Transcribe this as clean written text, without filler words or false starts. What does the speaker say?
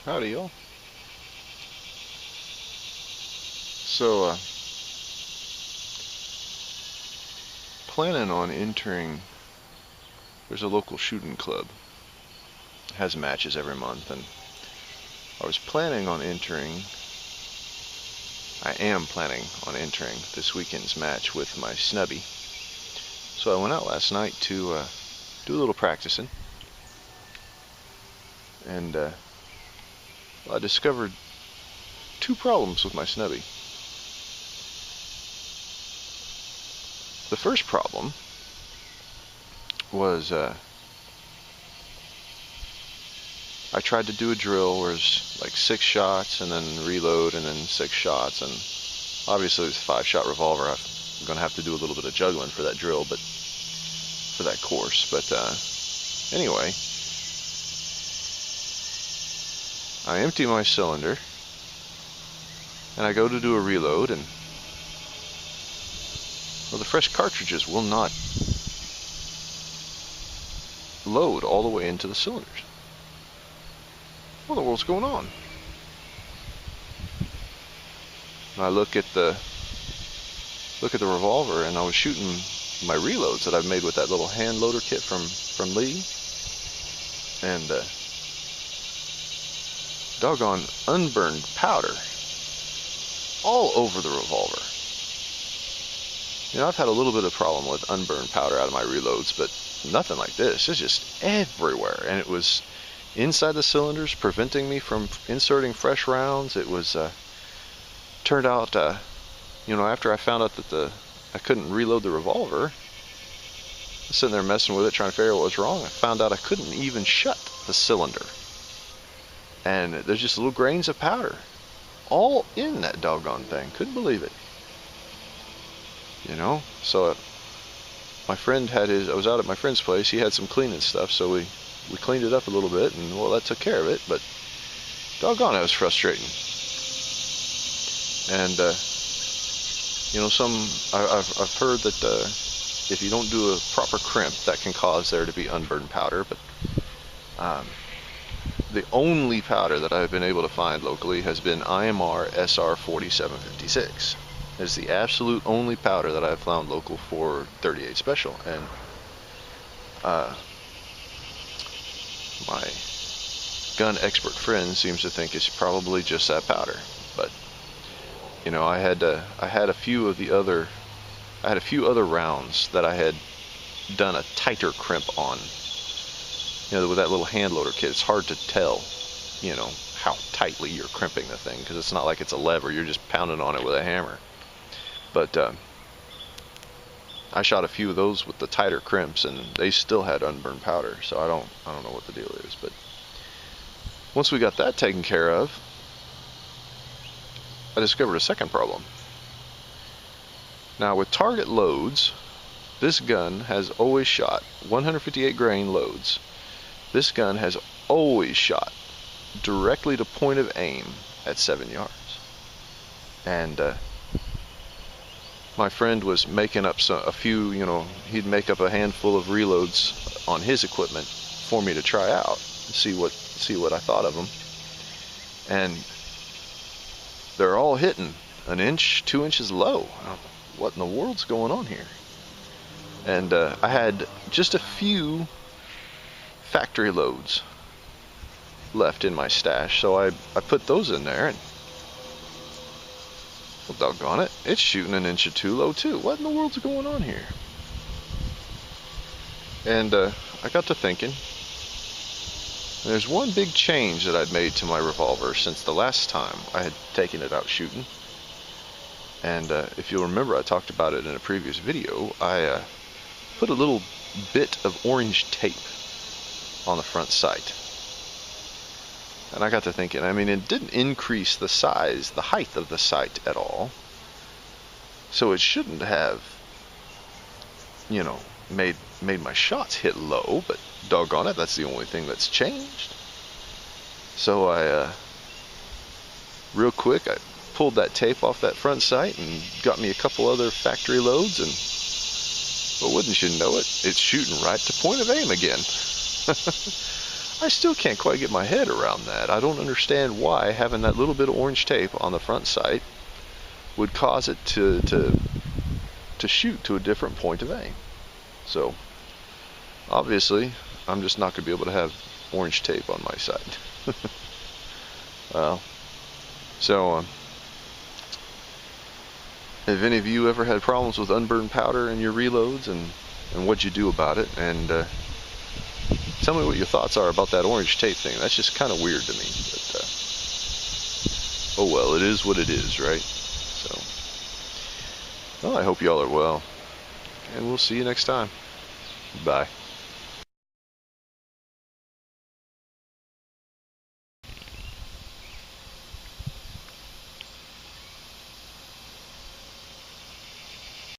Howdy, y'all. So, planning on entering, there's a local shooting club. It has matches every month, and I am planning on entering this weekend's match with my Snubby. So I went out last night to do a little practicing, and I discovered two problems with my Snubby. The first problem was I tried to do a drill where it's like 6 shots and then reload and then 6 shots, and obviously it's a 5-shot revolver. I'm going to have to do a little bit of juggling for that drill, but for that course. But anyway, I empty my cylinder and I go to do a reload, and well, the fresh cartridges will not load all the way into the cylinders. What in the world's going on? And I look at the revolver, and I was shooting my reloads that I've made with that little hand loader kit from Lee, and doggone unburned powder all over the revolver. You know, I've had a little bit of problem with unburned powder out of my reloads, but nothing like this. It's just everywhere, and it was inside the cylinders, preventing me from inserting fresh rounds. It was turned out, after I found out that I couldn't reload the revolver, I was sitting there messing with it, trying to figure out what was wrong. I found out I couldn't even shut the cylinder, and there's just little grains of powder all in that doggone thing. Couldn't believe it. So my friend I was out at my friend's place. He had some cleaning stuff, so we cleaned it up a little bit, and well, that took care of it. But doggone, it was frustrating. And I've heard that if you don't do a proper crimp, that can cause there to be unburned powder. But the only powder that I've been able to find locally has been IMR SR 4756. It's the absolute only powder that I've found local for 38 Special, and my gun expert friend seems to think it's probably just that powder. But I had a few other rounds that I had done a tighter crimp on. With that little hand loader kit, it's hard to tell, how tightly you're crimping the thing, because it's not like it's a lever. You're just pounding on it with a hammer. But I shot a few of those with the tighter crimps, and they still had unburned powder. So I don't know what the deal is. But once we got that taken care of, I discovered a second problem. Now, with target loads, this gun has always shot 158 grain loads. This gun has always shot directly to point of aim at 7 yards. And my friend was making up he'd make up a handful of reloads on his equipment for me to try out, see what I thought of them. And they're all hitting 1 inch, 2 inches low. What in the world's going on here? And I had just a few factory loads left in my stash, so I put those in there, and well, doggone it, it's shooting 1 inch or 2 low too. What in the world's going on here? And I got to thinking, there's one big change that I'd made to my revolver since the last time I had taken it out shooting. And if you'll remember, I talked about it in a previous video. I put a little bit of orange tape on the front sight. And I got to thinking, it didn't increase the height of the sight at all. So it shouldn't have, made my shots hit low, but doggone it, that's the only thing that's changed. So I, real quick, I pulled that tape off that front sight and got me a couple other factory loads, and well, wouldn't you know it, it's shooting right to point of aim again. I still can't quite get my head around that. I don't understand why having that little bit of orange tape on the front sight would cause it to shoot to a different point of aim. So obviously I'm just not going to be able to have orange tape on my sight. So have any of you ever had problems with unburned powder in your reloads, and what'd you do about it? And tell me what your thoughts are about that orange tape thing. That's just kind of weird to me. But, oh well, it is what it is, right? So, well, I hope y'all are well, and we'll see you next time. Bye.